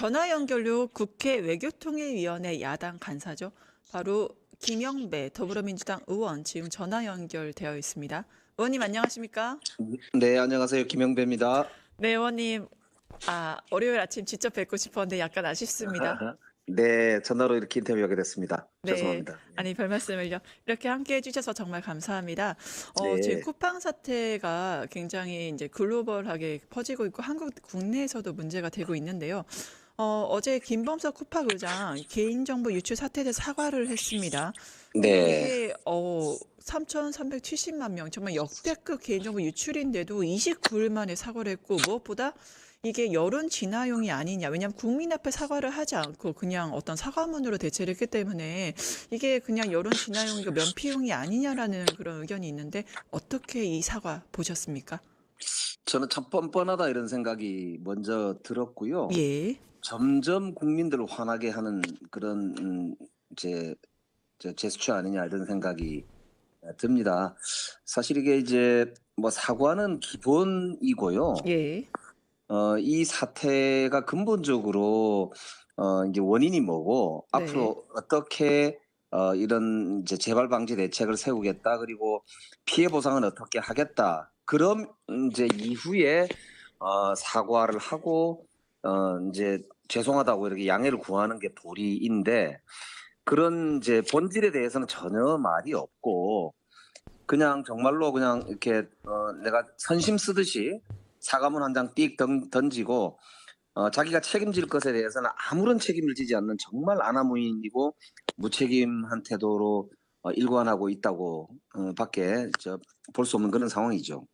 전화 연결로 국회 외교통일위원회 야당 간사죠. 바로 김영배 더불어민주당 의원 지금 전화 연결되어 있습니다. 의원님 안녕하십니까? 네, 안녕하세요. 김영배입니다. 네, 의원님. 월요일 아침 직접 뵙고 싶었는데 약간 아쉽습니다. 네, 전화로 이렇게 인터뷰하게 됐습니다. 네, 죄송합니다. 아니 별 말씀을요. 이렇게 함께 해주셔서 정말 감사합니다. 지금 네, 쿠팡 사태가 굉장히 이제 글로벌하게 퍼지고 있고 한국 국내에서도 문제가 되고 있는데요. 어제 김범석 쿠팡 의장 개인정보 유출 사태에 대해 사과를 했습니다. 근데 네. 이게 3,370만 명 정말 역대급 개인정보 유출인데도 29일 만에 사과를 했고 무엇보다 이게 여론 진화용이 아니냐. 왜냐하면 국민 앞에 사과를 하지 않고 그냥 어떤 사과문으로 대체를 했기 때문에 이게 그냥 여론 진화용이고 면피용이 아니냐라는 그런 의견이 있는데 어떻게 이 사과 보셨습니까? 저는 참 뻔뻔하다 이런 생각이 먼저 들었고요. 예. 점점 국민들을 화나게 하는 그런 이제 제스처 아니냐 이런 생각이 듭니다. 사실 이게 이제 뭐 사과는 기본이고요. 예. 이 사태가 근본적으로 이제 원인이 뭐고 네. 앞으로 어떻게 이런 이제 재발 방지 대책을 세우겠다. 그리고 피해 보상은 어떻게 하겠다. 그럼 이제 이후에 사과를 하고 이제 죄송하다고 이렇게 양해를 구하는 게 도리인데 그런 이제 본질에 대해서는 전혀 말이 없고 그냥 정말로 그냥 이렇게 내가 선심 쓰듯이 사과문 한 장 띡 던지고 자기가 책임질 것에 대해서는 아무런 책임을 지지 않는 정말 아나무인이고 무책임한 태도로 일관하고 있다고 밖에 볼 수 없는 그런 상황이죠.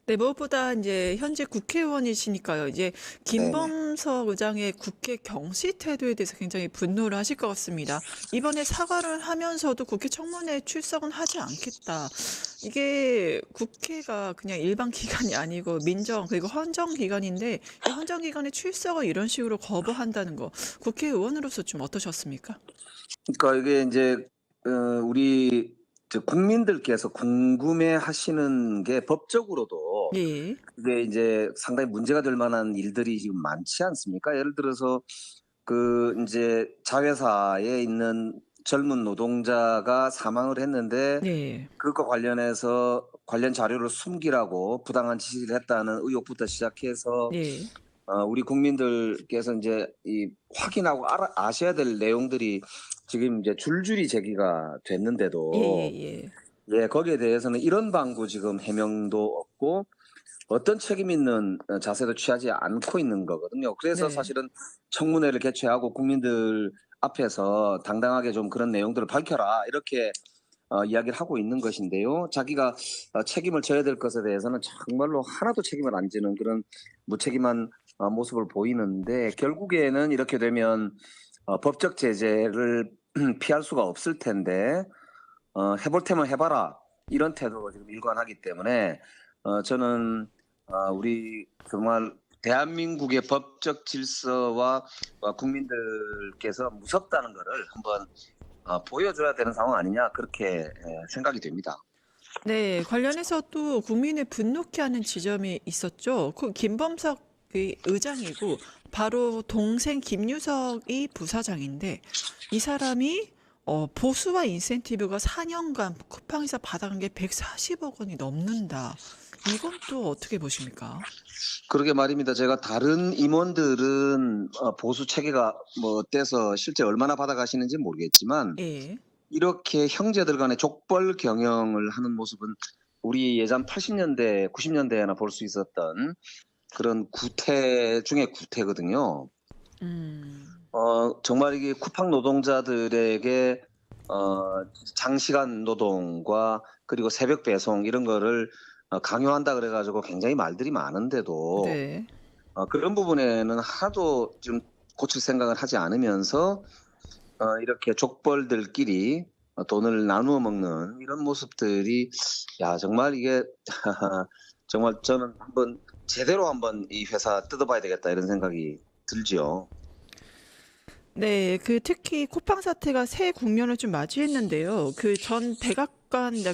네, 무엇보다 이제 현재 국회의원이시니까요. 이제 네네. 김범석 의장의 국회 경시 태도에 대해서 굉장히 분노를 하실 것 같습니다. 이번에 사과를 하면서도 국회 청문회 출석은 하지 않겠다. 이게 국회가 그냥 일반 기관이 아니고 민정 그리고 헌정 기관인데 이 헌정 기관의 출석을 이런 식으로 거부한다는 거 국회의원으로서 좀 어떠셨습니까? 그러니까 이게 이제 우리 국민들께서 궁금해하시는 게 법적으로도 예. 이게 이제 상당히 문제가 될 만한 일들이 지금 많지 않습니까? 예를 들어서 그 이제 자회사에 있는 젊은 노동자가 사망을 했는데 네. 그것과 관련해서 관련 자료를 숨기라고 부당한 지시를 했다는 의혹부터 시작해서 예. 우리 국민들께서 이제 이 확인하고 아셔야 될 내용들이 지금 이제 줄줄이 제기가 됐는데도 예예예. 예, 거기에 대해서는 이런 방구 지금 해명도 없고 어떤 책임 있는 자세도 취하지 않고 있는 거거든요. 그래서 네. 사실은 청문회를 개최하고 국민들 앞에서 당당하게 좀 그런 내용들을 밝혀라 이렇게 이야기를 하고 있는 것인데요. 자기가 책임을 져야 될 것에 대해서는 정말로 하나도 책임을 안 지는 그런 무책임한 모습을 보이는데 결국에는 이렇게 되면 법적 제재를 피할 수가 없을 텐데 해볼 테면 해봐라 이런 태도가 지금 일관하기 때문에 저는 우리 정말 대한민국의 법적 질서와 국민들께서 무섭다는 것을 한번 보여줘야 되는 상황 아니냐 그렇게 생각이 됩니다. 네, 관련해서 또 국민을 분노케 하는 지점이 있었죠. 그 김범석 의장이고 바로 동생 김유석이 부사장인데 이 사람이 보수와 인센티브가 4년간 쿠팡에서 받아간 게 140억 원이 넘는다. 이건 또 어떻게 보십니까? 그러게 말입니다. 제가 다른 임원들은 보수 체계가 뭐 어때서 실제 얼마나 받아가시는지 모르겠지만 예. 이렇게 형제들 간의 족벌 경영을 하는 모습은 우리 예전 80년대, 90년대에나 볼 수 있었던 그런 구태 중의 구태거든요. 음. 정말 이게 쿠팡 노동자들에게 장시간 노동과 그리고 새벽 배송 이런 거를 강요한다 그래가지고 굉장히 말들이 많은데도 네. 그런 부분에는 하나도 좀 고칠 생각을 하지 않으면서 이렇게 족벌들끼리 돈을 나누어 먹는 이런 모습들이 야 정말 이게 정말 저는 한번 제대로 한번 이 회사 뜯어봐야 되겠다 이런 생각이 들지요. 네, 그 특히 쿠팡 사태가 새 국면을 좀 맞이했는데요. 그 전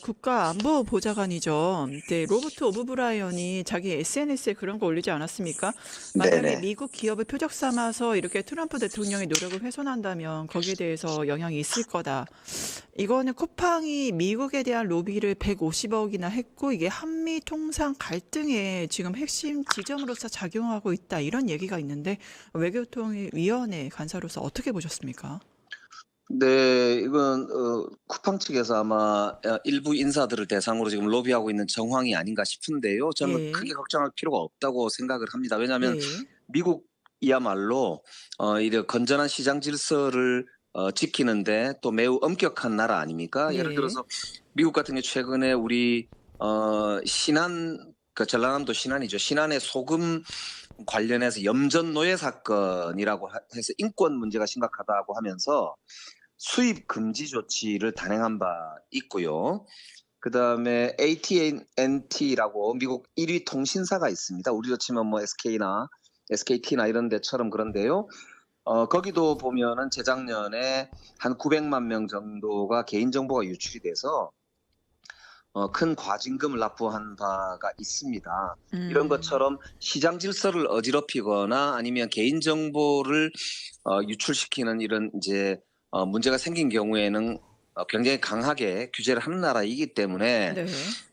국가안보보좌관이죠. 네, 로버트 오브브라이언이 자기 SNS에 그런 거 올리지 않았습니까? 만약에 네네. 미국 기업을 표적 삼아서 이렇게 트럼프 대통령의 노력을 훼손한다면 거기에 대해서 영향이 있을 거다. 이거는 쿠팡이 미국에 대한 로비를 150억이나 했고 이게 한미 통상 갈등의 지금 핵심 지점으로서 작용하고 있다. 이런 얘기가 있는데 외교통일위원회 간사로서 어떻게 보셨습니까? 네, 이건 쿠팡 측에서 아마 일부 인사들을 대상으로 지금 로비하고 있는 정황이 아닌가 싶은데요. 저는 예, 크게 걱정할 필요가 없다고 생각을 합니다. 왜냐하면 네, 미국이야말로 이런 건전한 시장 질서를 지키는데 또 매우 엄격한 나라 아닙니까? 예를 예, 들어서 미국 같은 경우 최근에 우리 신안 그 전라남도 신안이죠. 신안의 소금 관련해서 염전 노예 사건이라고 해서 인권 문제가 심각하다고 하면서 수입 금지 조치를 단행한 바 있고요. 그다음에 AT&T라고 미국 1위 통신사가 있습니다. 우리로 치면 뭐 SK나 이런 데처럼 그런데요. 거기도 보면은 재작년에 한 900만 명 정도가 개인정보가 유출이 돼서 큰 과징금을 납부한 바가 있습니다. 이런 음, 것처럼 시장 질서를 어지럽히거나 아니면 개인정보를 유출시키는 이런 이제 문제가 생긴 경우에는 굉장히 강하게 규제를 하는 나라이기 때문에 네,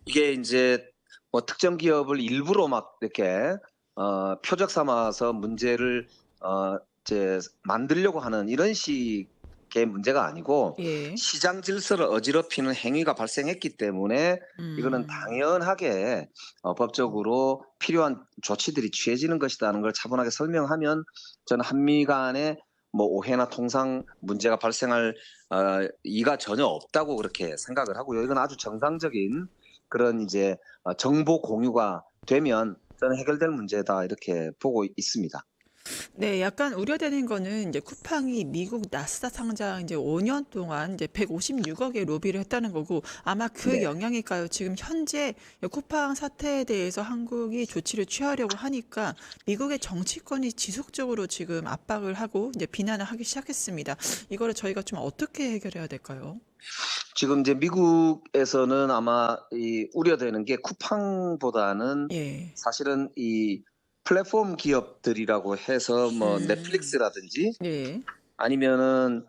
이게 이제 뭐 특정 기업을 일부러 막 이렇게 표적 삼아서 문제를 이제 만들려고 하는 이런 식의 문제가 아니고 예, 시장 질서를 어지럽히는 행위가 발생했기 때문에 이거는 음. 당연하게 법적으로 필요한 조치들이 취해지는 것이라는 걸 차분하게 설명하면 저는 한미 간에 뭐 오해나 통상 문제가 발생할 이가 전혀 없다고 그렇게 생각을 하고요. 이건 아주 정상적인 그런 이제 정보 공유가 되면 저는 해결될 문제다 이렇게 보고 있습니다. 네, 약간 우려되는 거는 이제 쿠팡이 미국 나스닥 상장 이제 5년 동안 이제 156억의 로비를 했다는 거고 아마 그 네. 영향일까요? 지금 현재 쿠팡 사태에 대해서 한국이 조치를 취하려고 하니까 미국의 정치권이 지속적으로 지금 압박을 하고 이제 비난을 하기 시작했습니다. 이거를 저희가 좀 어떻게 해결해야 될까요? 지금 이제 미국에서는 아마 이 우려되는 게 쿠팡보다는 예. 사실은 이 플랫폼 기업들이라고 해서 뭐 음. 넷플릭스라든지 예. 아니면은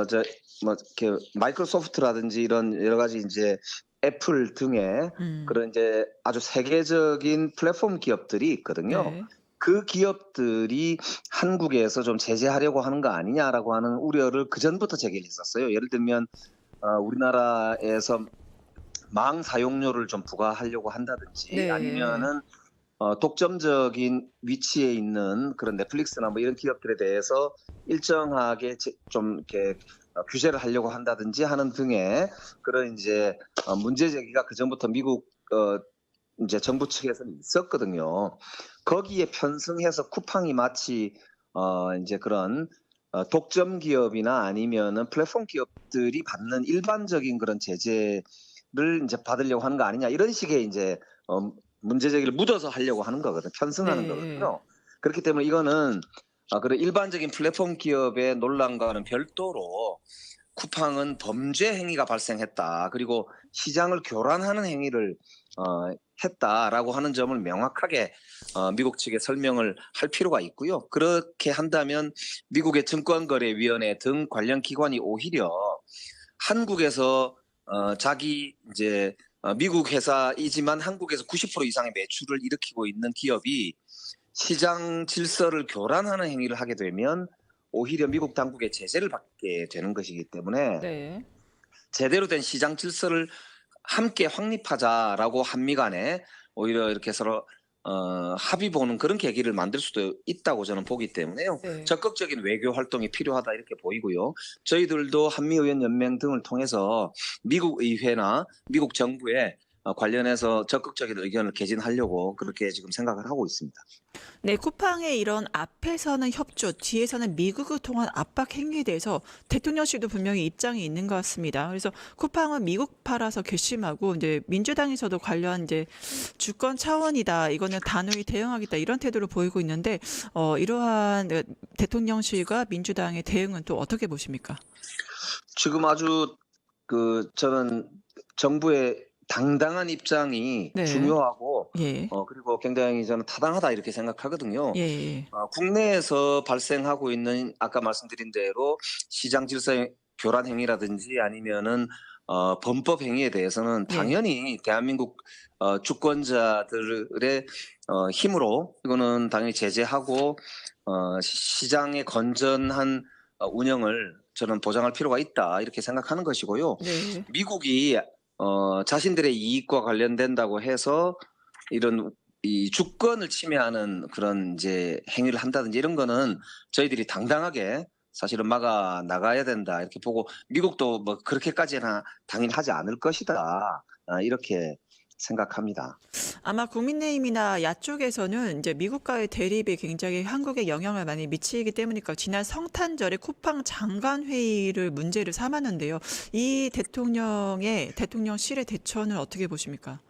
저 뭐 이렇게 마이크로소프트라든지 이런 여러 가지 이제 애플 등의 음. 그런 이제 아주 세계적인 플랫폼 기업들이 있거든요. 네. 그 기업들이 한국에서 좀 제재하려고 하는 거 아니냐라고 하는 우려를 그전부터 제기했었어요. 예를 들면 우리나라에서 망 사용료를 좀 부과하려고 한다든지 네. 아니면은 독점적인 위치에 있는 그런 넷플릭스나 뭐 이런 기업들에 대해서 일정하게 좀 이렇게 규제를 하려고 한다든지 하는 등의 그런 이제 문제 제기가 그전부터 미국 이제 정부 측에서는 있었거든요. 거기에 편승해서 쿠팡이 마치 이제 그런 독점 기업이나 아니면은 플랫폼 기업들이 받는 일반적인 그런 제재를 이제 받으려고 하는 거 아니냐 이런 식의 이제 문제 제기를 묻어서 하려고 하는 거거든. 편승하는 네. 거거든요. 그렇기 때문에 이거는 그런 일반적인 플랫폼 기업의 논란과는 별도로 쿠팡은 범죄 행위가 발생했다. 그리고 시장을 교란하는 행위를 했다라고 하는 점을 명확하게 미국 측에 설명을 할 필요가 있고요. 그렇게 한다면 미국의 증권거래위원회 등 관련 기관이 오히려 한국에서 자기 이제 미국 회사이지만 한국에서 90% 이상의 매출을 일으키고 있는 기업이 시장 질서를 교란하는 행위를 하게 되면 오히려 미국 당국의 제재를 받게 되는 것이기 때문에 네. 제대로 된 시장 질서를 함께 확립하자라고 한미 간에 오히려 이렇게 서로 합의 보는 그런 계기를 만들 수도 있다고 저는 보기 때문에요. 네. 적극적인 외교 활동이 필요하다 이렇게 보이고요. 저희들도 한미의원연맹 등을 통해서 미국 의회나 미국 정부에 관련해서 적극적인 의견을 개진하려고 그렇게 지금 생각을 하고 있습니다. 네, 쿠팡의 이런 앞에서는 협조, 뒤에서는 미국을 통한 압박 행위에 대해서 대통령실도 분명히 입장이 있는 것 같습니다. 그래서 쿠팡은 미국파라서 괘씸하고 이제 민주당에서도 관련 이제 주권 차원이다, 이거는 단호히 대응하겠다 이런 태도를 보이고 있는데 이러한 대통령실과 민주당의 대응은 또 어떻게 보십니까? 지금 아주 저는 정부의 당당한 입장이 네. 중요하고 예. 그리고 굉장히 저는 타당하다 이렇게 생각하거든요. 예예. 국내에서 발생하고 있는 아까 말씀드린 대로 시장 질서의 교란 행위라든지 아니면은 범법 행위에 대해서는 예. 당연히 대한민국 주권자들의 힘으로 이거는 당연히 제재하고 시장의 건전한 운영을 저는 보장할 필요가 있다 이렇게 생각하는 것이고요. 네. 미국이 자신들의 이익과 관련된다고 해서 이런 이 주권을 침해하는 그런 이제 행위를 한다든지 이런 거는 저희들이 당당하게 사실은 막아 나가야 된다 이렇게 보고 미국도 뭐 그렇게까지나 당연히 하지 않을 것이다. 이렇게 생각합니다. 아마 국민의힘이나 야쪽에서는 이제 미국과의 대립이 굉장히 한국에 영향을 많이 미치기 때문이니까 지난 성탄절에 쿠팡 장관 회의를 문제를 삼았는데요. 이 대통령의 대통령실의 대처는 어떻게 보십니까?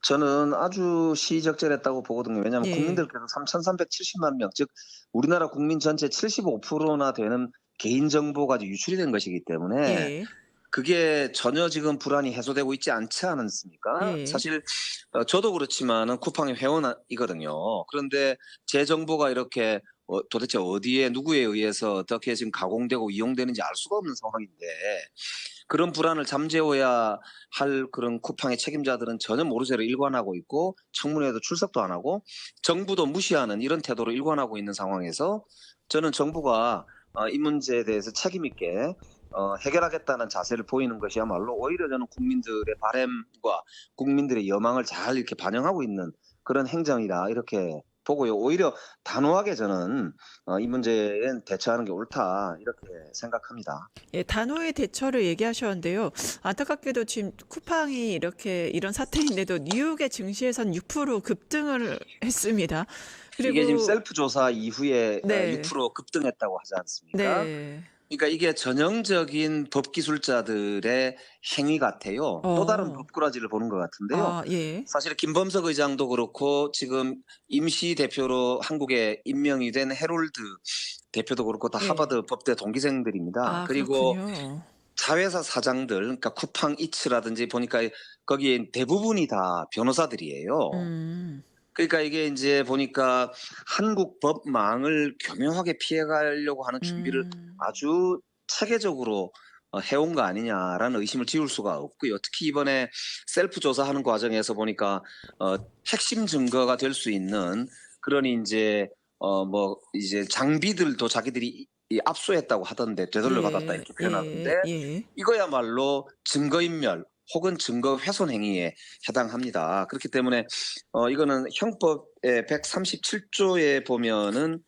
저는 아주 시의적절했다고 보거든요. 왜냐하면 예. 국민들께서 3,370만 명, 즉 우리나라 국민 전체 75%나 되는 개인정보가 유출이 된 것이기 때문에 예. 그게 전혀 지금 불안이 해소되고 있지 않지 않습니까? 예. 사실 저도 그렇지만은 쿠팡의 회원이거든요. 그런데 제 정보가 이렇게 도대체 어디에 누구에 의해서 어떻게 지금 가공되고 이용되는지 알 수가 없는 상황인데 그런 불안을 잠재워야 할 그런 쿠팡의 책임자들은 전혀 모르쇠로 일관하고 있고 청문회에도 출석도 안 하고 정부도 무시하는 이런 태도로 일관하고 있는 상황에서 저는 정부가 이 문제에 대해서 책임 있게 해결하겠다는 자세를 보이는 것이야말로 오히려 저는 국민들의 바람과 국민들의 여망을 잘 이렇게 반영하고 있는 그런 행정이다 이렇게 보고요. 오히려 단호하게 저는 이 문제엔 대처하는 게 옳다 이렇게 생각합니다. 예, 단호의 대처를 얘기하셨는데요. 안타깝게도 지금 쿠팡이 이렇게 이런 사태인데도 뉴욕의 증시에선 6% 급등을 했습니다. 이게 지금 그리고 셀프 조사 이후에 네. 6% 급등했다고 하지 않습니까? 네. 그러니까 이게 전형적인 법 기술자들의 행위 같아요. 또 다른 어. 법꾸라지를 보는 것 같은데요. 아 예. 사실 김범석 의장도 그렇고 지금 임시 대표로 한국에 임명이 된 해롤드 대표도 그렇고 다 예. 하버드 법대 동기생들입니다. 아 그리고 그렇군요. 자회사 사장들 그러니까 쿠팡 이츠라든지 보니까 거기에 대부분이 다 변호사들이에요. 음. 그러니까 이게 인제 보니까 '한국 법망을 교묘하게 피해가려고 하는 준비를 음. 아주 체계적으로 해온 거 아니냐.'라는 의심을 지울 수가 없고요. 특히 이번에 셀프 조사하는 과정에서 보니까 핵심 증거가 될 수 있는 그런 인제 뭐 이제 장비들도 자기들이 압수했다고 하던데 "되돌려 받았다." 예. 이렇게 표현하던데 예. 예. 이거야말로 증거인멸 혹은 증거 훼손 행위에 해당합니다. 그렇기 때문에 이거는 형법의 137 조에 보면은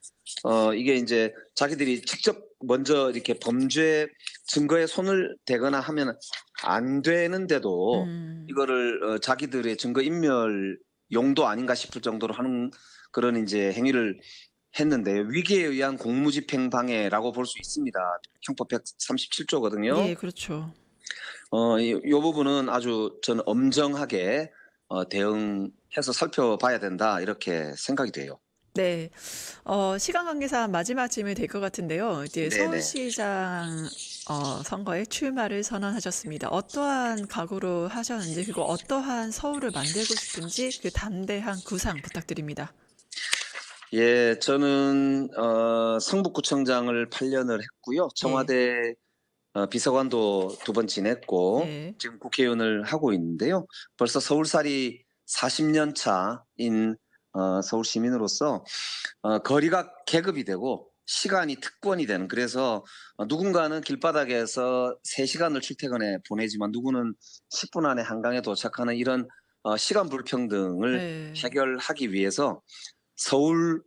이게 인제 자기들이 직접 먼저 이렇게 범죄 증거에 손을 대거나 하면 안 되는데도 음. 이거를 자기들의 증거 인멸 용도 아닌가 싶을 정도로 하는 그런 인제 행위를 했는데 위기에 의한 공무집행 방해라고 볼 수 있습니다. 형법 137 조거든요. 예 그렇죠. 요 부분은 아주 저는 엄정하게 대응해서 살펴봐야 된다 이렇게 생각이 돼요. 네. 시간 관계상 마지막 질문이 될 것 같은데요. 이제 네네. 서울시장 선거에 출마를 선언하셨습니다. 어떠한 각오로 하셨는지 그리고 어떠한 서울을 만들고 싶은지 그 담대한 구상 부탁드립니다. 예. 저는 성북구청장을 8 년을 했고요. 예. 청와대 비서관도 2번 지냈고 예. 지금 국회의원을 하고 있는데요. 벌써 서울살이 40년 차인 서울 시민으로서 거리가 계급이 되고 시간이 특권이 되는 그래서 누군가는 길바닥에서 3 시간을 출퇴근에 보내지만 누구는 10분 안에 한강에 도착하는 이런 시간 불평등을 네. 해결하기 위해서 서울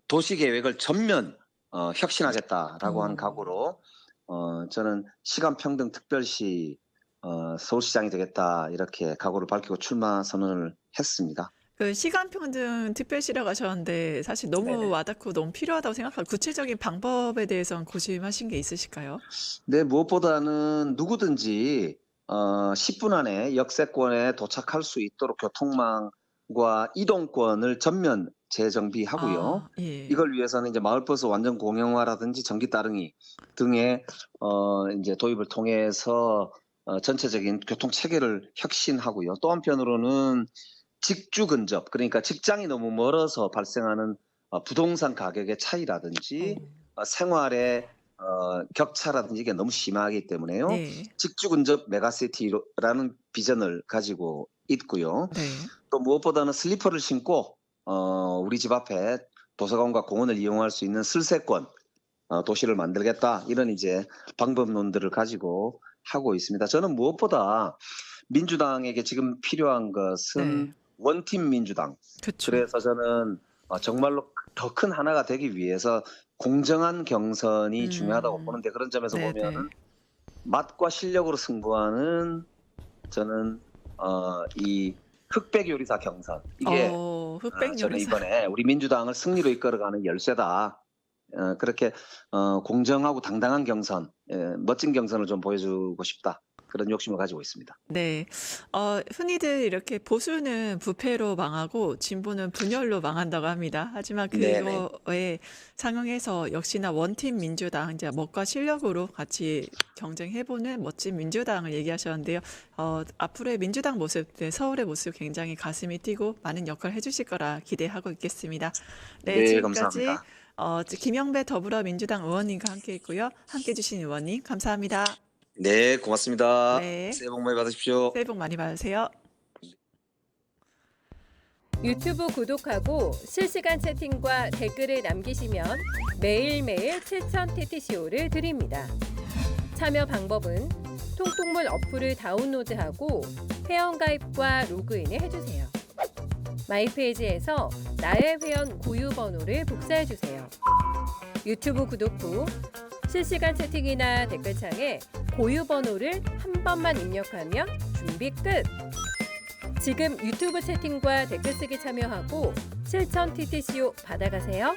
도시 계획을 전면 혁신하겠다라고 하는 어. 각오로 저는 시간 평등 특별시 서울시장이 되겠다 이렇게 각오를 밝히고 출마 선언을 했습니다. 그 시간평등 특별시라고 하셨는데 사실 너무 네네. 와닿고 너무 필요하다고 생각하고 구체적인 방법에 대해선 고심하신 게 있으실까요? 네, 무엇보다는 누구든지 10분 안에 역세권에 도착할 수 있도록 교통망과 이동권을 전면 재정비하고요. 아 예. 이걸 위해서는 이제 마을버스 완전 공영화라든지 전기 따릉이 등의 인제 도입을 통해서 전체적인 교통 체계를 혁신하고요. 또 한편으로는 직주 근접, 그러니까 직장이 너무 멀어서 발생하는 부동산 가격의 차이라든지 생활의 격차라든지 이게 너무 심하기 때문에요. 네. 직주 근접 메가시티라는 비전을 가지고 있고요. 네. 또 무엇보다는 슬리퍼를 신고 우리 집 앞에 도서관과 공원을 이용할 수 있는 슬세권 도시를 만들겠다, 이런 이제 방법론들을 가지고 하고 있습니다. 저는 무엇보다 민주당에게 지금 필요한 것은 네. 원팀 민주당. 그쵸. 그래서 저는 정말로 더 큰 하나가 되기 위해서 공정한 경선이 중요하다고 보는데, 그런 점에서 네네. 보면은 맛과 실력으로 승부하는, 저는 이 흑백 요리사 경선, 이게 흑백 저는 요리사. 이번에 우리 민주당을 승리로 이끌어가는 열쇠다. 그렇게 공정하고 당당한 경선, 멋진 경선을 좀 보여주고 싶다, 그런 욕심을 가지고 있습니다. 네. 흔히들 이렇게 보수는 부패로 망하고 진보는 분열로 망한다고 합니다. 하지만 네네. 그거에 상응해서 역시나 원팀 민주당, 이제 멋과 실력으로 같이 경쟁해보는 멋진 민주당을 얘기하셨는데요. 앞으로의 민주당 모습, 네, 서울의 모습 굉장히 가슴이 뛰고 많은 역할을 해주실 거라 기대하고 있겠습니다. 네, 네, 지금까지 감사합니다. 김영배 더불어민주당 의원님과 함께 했고요. 함께 해주신 의원님 감사합니다. 네, 고맙습니다. 네. 새해 복 많이 받으십시오. 새해 복 많이 받으세요. 유튜브 구독하고 실시간 채팅과 댓글을 남기시면 매일매일 7000TTCO를 드립니다. 참여 방법은 통통물 어플을 다운로드하고 회원가입과 로그인을 해주세요. 마이페이지에서 나의 회원 고유 번호를 복사해주세요. 유튜브 구독 후 실시간 채팅이나 댓글창에 고유 번호를 한 번만 입력하면 준비 끝! 지금 유튜브 채팅과 댓글 쓰기 참여하고 7000TTCO 받아가세요.